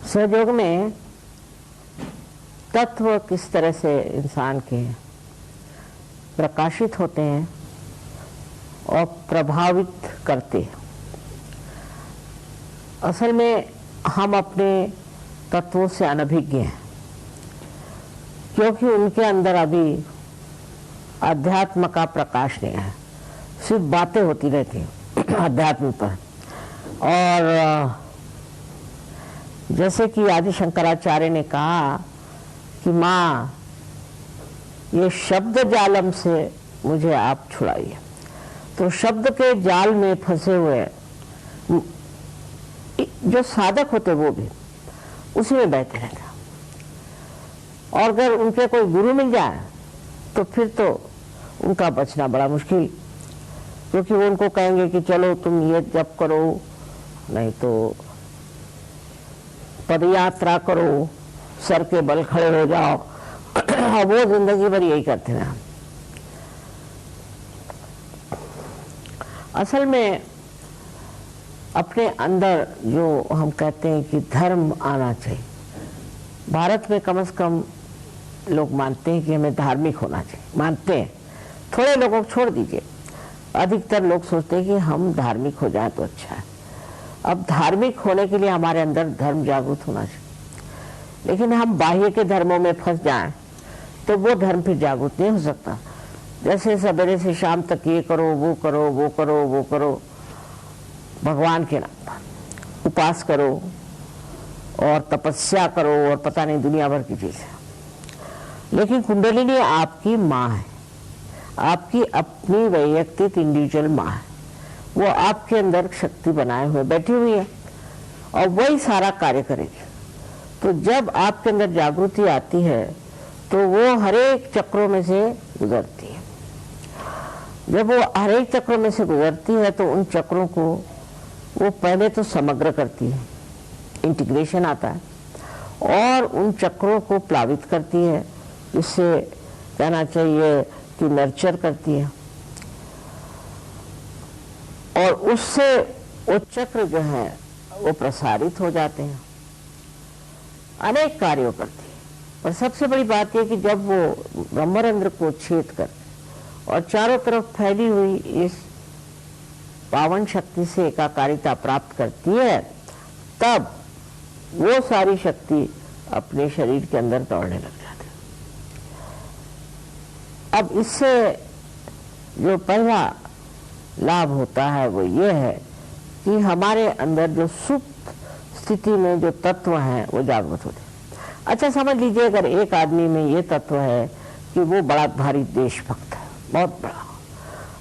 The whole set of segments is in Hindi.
सहयोग में तत्व किस तरह से इंसान के प्रकाशित होते हैं और प्रभावित करते हैं। असल में हम अपने तत्वों से अनभिज्ञ हैं, क्योंकि उनके अंदर अभी अध्यात्म का प्रकाश नहीं है, सिर्फ बातें होती रहती हैं अध्यात्म पर। और जैसे कि आदि शंकराचार्य ने कहा कि माँ, ये शब्द जालम से मुझे आप छुड़ाइए। तो शब्द के जाल में फंसे हुए जो साधक होते वो भी उसी में बहते रहते, और अगर उनके कोई गुरु मिल जाए तो फिर तो उनका बचना बड़ा मुश्किल, क्योंकि वो उनको कहेंगे कि चलो तुम ये जप करो, नहीं तो पदयात्रा करो, सर के बल खड़े हो जाओ। वो जिंदगी भर यही करते हैं। असल में अपने अंदर जो हम कहते हैं कि धर्म आना चाहिए, भारत में कम से कम लोग मानते हैं कि हमें धार्मिक होना चाहिए, मानते हैं। थोड़े लोगों को छोड़ दीजिए, अधिकतर लोग सोचते हैं कि हम धार्मिक हो जाए तो अच्छा है। अब धार्मिक होने के लिए हमारे अंदर धर्म जागृत होना चाहिए, लेकिन हम बाह्य के धर्मों में फंस जाएं तो वो धर्म फिर जागृत नहीं हो सकता। जैसे सवेरे से शाम तक ये करो, वो करो, वो करो, वो करो, भगवान के नाम पर उपास करो और तपस्या करो और पता नहीं दुनिया भर की चीजें। लेकिन कुंडलिनी आपकी माँ है, आपकी अपनी वैयक्तिक इंडिविजुअल माँ है। वो आपके अंदर शक्ति बनाए हुए बैठी हुई है और वही सारा कार्य करेगी। तो जब आपके अंदर जागृति आती है तो वो हरेक चक्रों में से गुजरती है। जब वो हरेक चक्रों में से गुजरती है तो उन चक्रों को वो पहले तो समग्र करती है, इंटीग्रेशन आता है, और उन चक्रों को प्लावित करती है, जिससे कहना चाहिए कि नर्चर करती है, और उससे वो चक्र जो है वो प्रसारित हो जाते हैं, अनेक कार्यों करती है। और सबसे बड़ी बात यह कि जब वो ब्रह्मरंध्र को छेद कर और चारों तरफ फैली हुई इस पावन शक्ति से एकाकारिता प्राप्त करती है, तब वो सारी शक्ति अपने शरीर के अंदर दौड़ने लग जाती है। अब इससे जो पहला लाभ होता है वो ये है कि हमारे अंदर जो सुप्त स्थिति में जो तत्व हैं वो जागृत होते हैं। अच्छा समझ लीजिए, अगर एक आदमी में ये तत्व है कि वो बड़ा भारी देशभक्त है, बहुत बड़ा,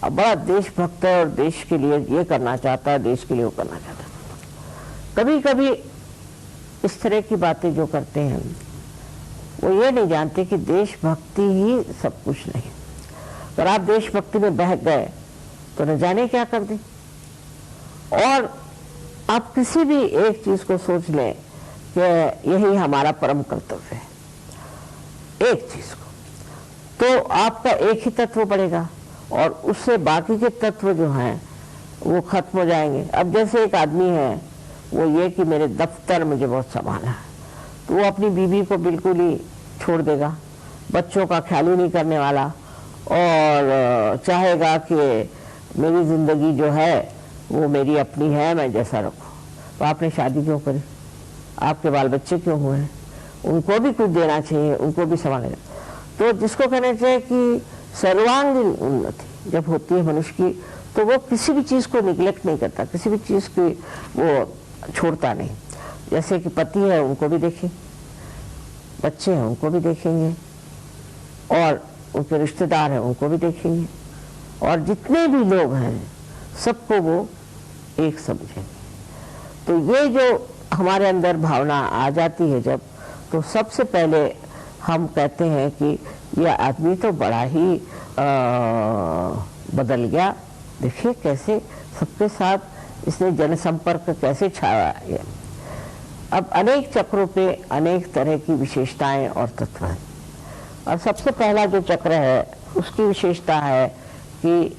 अब बड़ा देशभक्त है और देश के लिए ये करना चाहता है, देश के लिए वो करना चाहता है। कभी कभी इस तरह की बातें जो करते हैं वो ये नहीं जानते कि देशभक्ति ही सब कुछ नहीं। अगर आप देशभक्ति में बह गए तो न जाने क्या कर दें। और आप किसी भी एक चीज को सोच लें कि यही हमारा परम कर्तव्य है, एक चीज को, तो आपका एक ही तत्व बढ़ेगा और उससे बाकी के तत्व जो हैं वो खत्म हो जाएंगे। अब जैसे एक आदमी है, वो ये कि मेरे दफ्तर मुझे बहुत संभालना है, तो वो अपनी बीवी को बिल्कुल ही छोड़ देगा, बच्चों का ख्याल ही नहीं करने वाला, और चाहेगा कि मेरी जिंदगी जो है वो मेरी अपनी है, मैं जैसा रखूं। तो आपने शादी क्यों करी? आपके बाल बच्चे क्यों हुए हैं? उनको भी कुछ देना चाहिए, उनको भी संभालना। तो जिसको कहना चाहिए कि सर्वांगीण उन्नति जब होती है मनुष्य की, तो वो किसी भी चीज को निग्लेक्ट नहीं करता, किसी भी चीज की वो छोड़ता नहीं। जैसे कि पति है उनको भी देखें, बच्चे हैं उनको भी देखेंगे, और उनके रिश्तेदार हैं उनको भी देखेंगे, और जितने भी लोग हैं सबको वो एक समझेंगे। तो ये जो हमारे अंदर भावना आ जाती है जब, तो सबसे पहले हम कहते हैं कि यह आदमी तो बड़ा ही बदल गया, देखिए कैसे सबके साथ इसने जनसंपर्क कैसे छाया है। अब अनेक चक्रों पे अनेक तरह की विशेषताएं और तत्व हैं, और सबसे पहला जो चक्र है उसकी विशेषता है कि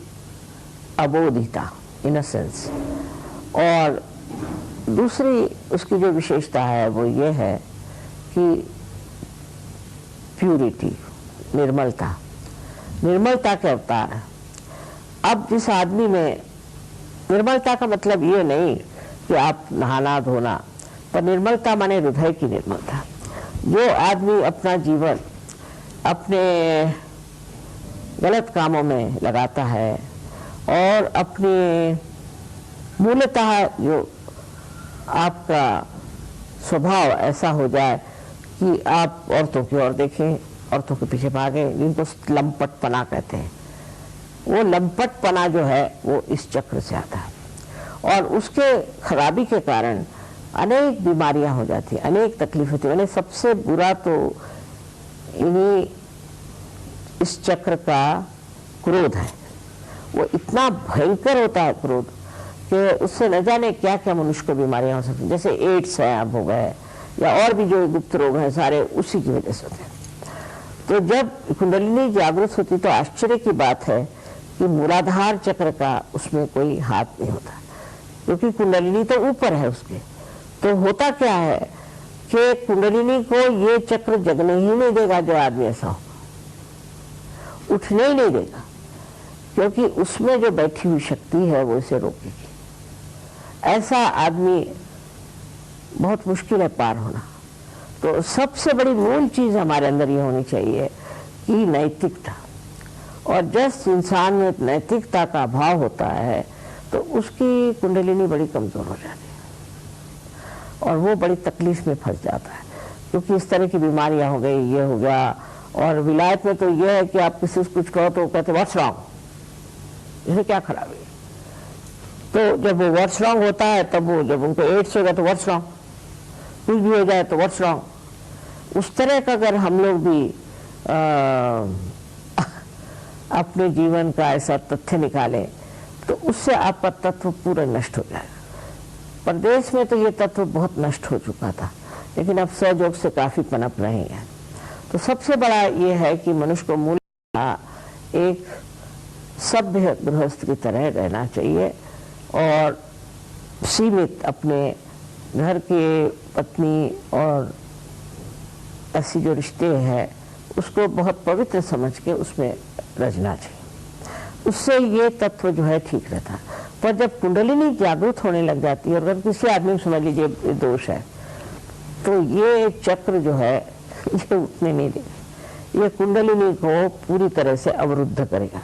अबोधिता, इनोसेंस, और दूसरी उसकी जो विशेषता है वो ये है कि प्यूरिटी, निर्मलता, निर्मलता के अवतार है। अब जिस आदमी में निर्मलता का मतलब ये नहीं कि आप नहाना धोना, पर निर्मलता माने हृदय की निर्मलता। जो आदमी अपना जीवन अपने गलत कामों में लगाता है और अपने मूलतः जो आपका स्वभाव ऐसा हो जाए कि आप औरतों की ओर देखें, औरतों के पीछे भागे, जिनको लंपटपना कहते हैं, वो लंपटपना जो है वो इस चक्र से आता है और उसके खराबी के कारण अनेक बीमारियां हो जाती हैं, अनेक तकलीफ होती है। सबसे बुरा तो इन्हीं इस चक्र का क्रोध है। वो इतना भयंकर होता है क्रोध कि उससे न जाने क्या क्या मनुष्य को बीमारियां हो सकती हैं। जैसे एड्स है अब हो गए या और भी जो गुप्त रोग हैं सारे उसी की वजह से होते हैं। तो जब कुंडलिनी जागृत होती तो आश्चर्य की बात है कि मूलाधार चक्र का उसमें कोई हाथ नहीं होता, क्योंकि कुंडलिनी तो ऊपर है उसके। तो होता क्या है कि कुंडलिनी को ये चक्र जगने ही नहीं देगा जो आदमी ऐसा हो, उठने ही नहीं देगा, क्योंकि उसमें जो बैठी हुई शक्ति है वो इसे रोकेगी। ऐसा आदमी बहुत मुश्किल है पार होना। तो सबसे बड़ी मूल चीज हमारे अंदर ये होनी चाहिए कि नैतिकता, और जिस इंसान में नैतिकता का अभाव होता है तो उसकी कुंडलिनी बड़ी कमजोर हो जाती है और वो बड़ी तकलीफ में फंस जाता है, क्योंकि इस तरह की बीमारियां हो गई, ये हो गया। और विलायत में तो ये है कि आप किसी से कुछ कहो तो कहते व्हाट्स रॉन्ग, इसमें क्या खराबी। तो जब वो व्हाट्स रॉन्ग होता है तब वो जब उनको एड्स होगा तो व्हाट्स रॉन्ग, कुछ भी हो जाए तो व्हाट्स रॉन्ग। उस तरह का अगर हम लोग भी अपने जीवन का ऐसा तथ्य निकालें तो उससे आपका तत्व पूरा नष्ट हो जाएगा। प्रदेश में तो ये तत्व बहुत नष्ट हो चुका था, लेकिन अब सहयोग से काफी पनप रहे हैं। तो सबसे बड़ा ये है कि मनुष्य को मूल एक सभ्य गृहस्थ की तरह रहना चाहिए और सीमित अपने घर के पत्नी और ऐसी जो रिश्ते हैं उसको बहुत पवित्र समझ के उसमें रचना चाहिए। उससे ये तत्व जो है ठीक रहता है। पर जब कुंडलिनी जागृत होने लग जाती है और अगर किसी आदमी को समझ लीजिए दोष है तो ये चक्र जो है ये उठने नहीं देगा, ये कुंडलिनी को पूरी तरह से अवरुद्ध करेगा।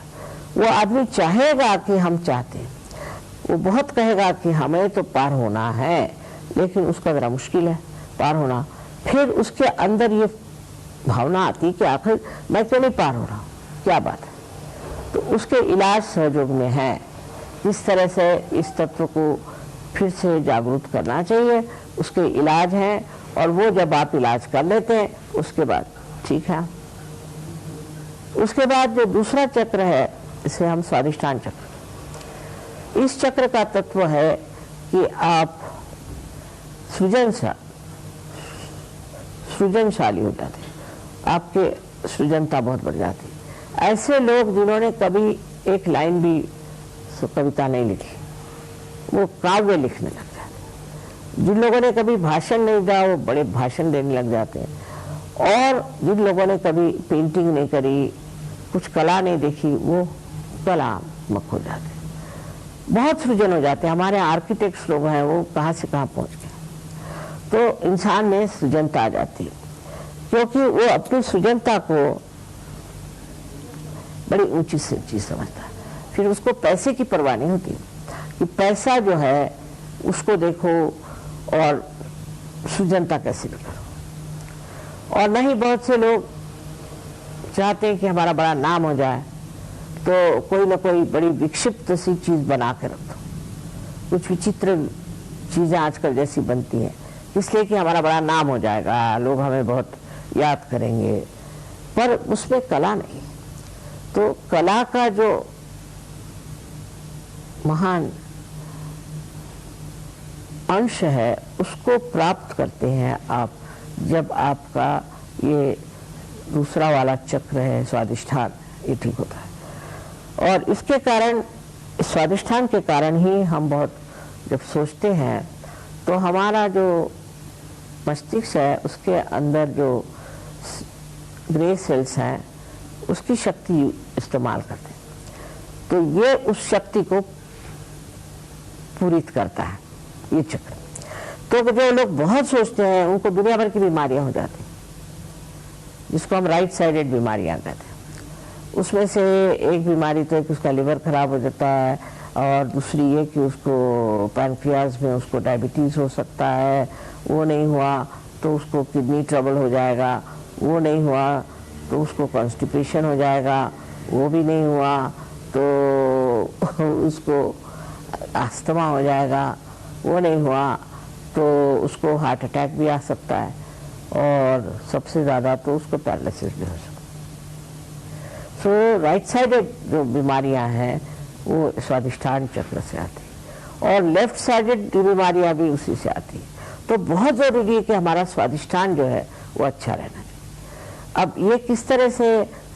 वो आदमी चाहेगा कि हम चाहते हैं, वो बहुत कहेगा कि हमें तो पार होना है, लेकिन उसका जरा मुश्किल है पार होना। फिर उसके अंदर ये भावना आती कि आखिर मैं क्यों नहीं पार हो रहा हूँ, क्या बात है। तो उसके इलाज सहयोग में है, किस तरह से इस तत्व को फिर से जागरूक करना चाहिए, उसके इलाज हैं। और वो जब आप इलाज कर लेते हैं उसके बाद ठीक है। उसके बाद जो दूसरा चक्र है इसे हम स्वादिष्ठान चक्र, इस चक्र का तत्व है कि आप सृजनशाली हो जाते हैं, आपके सृजनता बहुत बढ़ जाती है। ऐसे लोग जिन्होंने कभी एक लाइन भी कविता नहीं लिखी वो काव्य लिखने लग जाते हैं, जिन लोगों ने कभी भाषण नहीं दिया वो बड़े भाषण देने लग जाते हैं, और जिन लोगों ने कभी पेंटिंग नहीं करी, कुछ कला नहीं देखी, वो कलात्मक हो जाते हैं, बहुत सृजन हो जाते हैं। हमारे आर्किटेक्ट्स लोग हैं वो कहाँ से कहाँ पहुँच गए। तो इंसान में सृजनता आ जाती है, क्योंकि वो अपनी सृजनता को बड़ी ऊंची चीज समझता है। फिर उसको पैसे की परवाह नहीं होती कि पैसा जो है उसको देखो और सृजनता कैसे भी करो। और नहीं, बहुत से लोग चाहते हैं कि हमारा बड़ा नाम हो जाए, तो कोई ना कोई बड़ी विक्षिप्त सी चीज बना के रख दो। कुछ विचित्र चीजें आजकल जैसी बनती हैं, इसलिए कि हमारा बड़ा नाम हो जाएगा, लोग हमें बहुत याद करेंगे, पर उसमें कला नहीं। तो कला का जो महान अंश है उसको प्राप्त करते हैं आप जब आपका ये दूसरा वाला चक्र है स्वादिष्ठान, ये ठीक होता है। और इसके कारण, स्वादिष्ठान के कारण ही हम बहुत जब सोचते हैं तो हमारा जो मस्तिष्क है उसके अंदर जो ग्रे सेल्स हैं उसकी शक्ति इस्तेमाल करते हैं, तो ये उस शक्ति को पूरित करता है ये चक्र। तो जो लोग बहुत सोचते हैं उनको दुनिया भर की बीमारियां हो जाती हैं, जिसको हम राइट साइडेड बीमारियां कहते हैं। उसमें से एक बीमारी तो है कि उसका लिवर खराब हो जाता है, और दूसरी ये कि उसको पैनक्रियाज में उसको डायबिटीज़ हो सकता है, वो नहीं हुआ तो उसको किडनी ट्रबल हो जाएगा, वो नहीं हुआ तो उसको कॉन्स्टिपेशन हो जाएगा, वो भी नहीं हुआ तो उसको अस्थमा हो जाएगा, वो नहीं हुआ तो उसको हार्ट अटैक भी आ सकता है, और सबसे ज़्यादा तो उसको पैरालिसिस भी हो सकता है। सो राइट साइडेड जो बीमारियां हैं वो स्वादिष्ठान चक्र से आती है, और लेफ्ट साइडेड बीमारियां भी उसी से आती है। तो बहुत ज़रूरी है कि हमारा स्वादिष्ठान जो है वो अच्छा रहना चाहिए। अब ये किस तरह से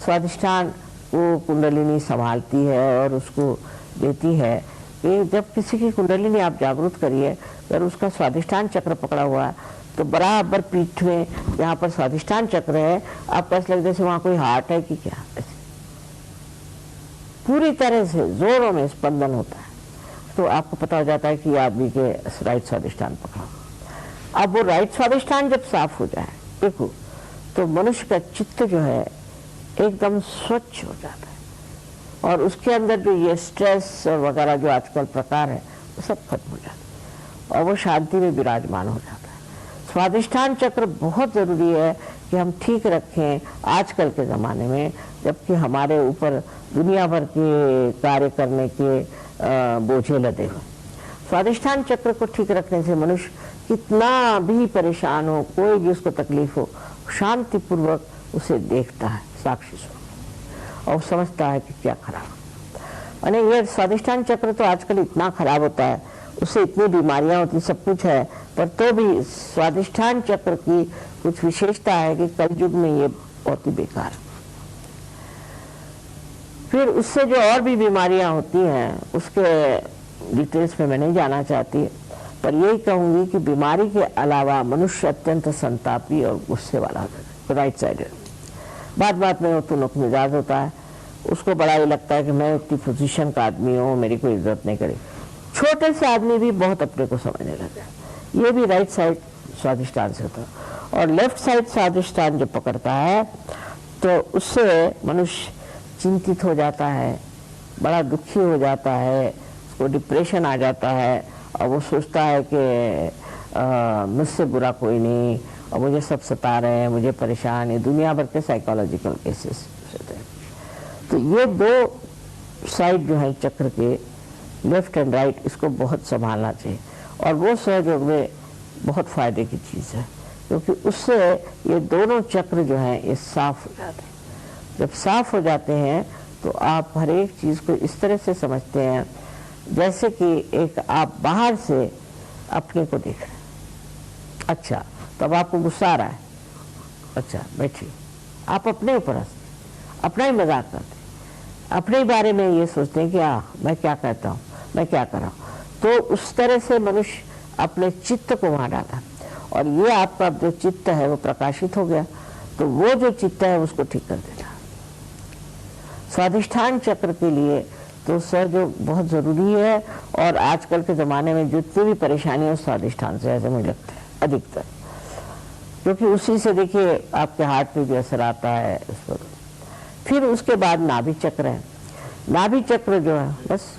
स्वादिष्ठान वो कुंडलिनी संभालती है और उसको देती है, कि जब किसी की कुंडलिनी आप जागृत करिए, अगर उसका स्वादिष्ठान चक्र पकड़ा हुआ है तो बराबर पीठ में जहाँ पर स्वादिष्ठान चक्र है आपको ऐसा लगता है जैसे वहाँ कोई हार्ट है कि क्या, ऐसे पूरी तरह से जोरों में स्पंदन होता है, तो आपको पता हो जाता है कि आदमी के राइट स्वादिष्ठान पकड़ा। अब वो राइट स्वादिष्ठान जब साफ हो जाए देखो, तो मनुष्य का चित्त जो है एकदम स्वच्छ हो जाता है, और उसके अंदर जो ये स्ट्रेस वगैरह जो आजकल प्रकार है वो सब खत्म हो जाता है, और वो शांति में विराजमान हो जाता है। स्वादिष्ठान चक्र बहुत ज़रूरी है कि हम ठीक रखें आजकल के ज़माने में, जबकि हमारे ऊपर दुनिया भर के कार्य करने के बोझे लदे हुए। स्वादिष्ठान चक्र को ठीक रखने से मनुष्य कितना भी परेशान हो, कोई भी उसको तकलीफ हो, शांतिपूर्वक उसे देखता है साक्षी स्वरूप, और समझता है कि क्या खराब। और ये स्वादिष्ठान चक्र तो आजकल इतना खराब होता है, उससे इतनी बीमारियां होती, सब कुछ है, पर तो भी स्वादिष्ठान चक्र की कुछ विशेषता है कि कलयुग में ये बहुत ही बेकार है। फिर उससे जो और भी बीमारियां होती हैं उसके डिटेल्स में मैं नहीं जाना चाहती, पर यही कहूंगी कि बीमारी के अलावा मनुष्य अत्यंत संतापी और गुस्से वाला होता है, राइट साइडेड। बात बात में वो तुनक मिजाज होता है, उसको बड़ा ही लगता है कि मैं इतनी पोजीशन का आदमी हूँ, मेरी कोई इज्जत नहीं करी। छोटे से आदमी भी बहुत अपने को समझने लगे, ये भी राइट साइड स्वादिष्ठान से होता है। और लेफ्ट साइड स्वादिष्ठान जो पकड़ता है तो उससे मनुष्य चिंतित हो जाता है, बड़ा दुखी हो जाता है, उसको डिप्रेशन आ जाता है, और वो सोचता है कि मुझसे बुरा कोई नहीं, और मुझे सब सता रहे हैं, मुझे परेशान है। दुनिया भर के साइकोलॉजिकल केसेस होते हैं। तो ये दो साइड जो है चक्र के, लेफ्ट एंड राइट, इसको बहुत संभालना चाहिए, और वो सहयोग में बहुत फायदे की चीज़ है, क्योंकि उससे ये दोनों चक्र जो हैं ये साफ हो जाते हैं। जब साफ हो जाते हैं तो आप हर एक चीज़ को इस तरह से समझते हैं जैसे कि एक आप बाहर से अपने को देख रहे हैं। अच्छा, तब आपको गुस्सा आ रहा है, अच्छा बैठिए, आप अपने ऊपर हंसते, अपना ही मजाक करते, अपने बारे में ये सोचते हैं कि मैं क्या कहता हूँ, मैं क्या कर रहा हूँ। तो उस तरह से मनुष्य अपने चित्त को वहाँ डाला, और ये आपका जो चित्त है वो प्रकाशित हो गया, तो वो जो चित्त है उसको ठीक कर देता। स्वादिष्ठान चक्र के लिए तो सहयोग बहुत ज़रूरी है, और आजकल के ज़माने में जितनी भी परेशानी है स्वादिष्ठान से, ऐसे मुझे लगता है अधिकतर, क्योंकि उसी से देखिए आपके हार्ट पे भी असर आता है इस पर। फिर उसके बाद नाभि चक्र है। नाभि चक्र जो है बस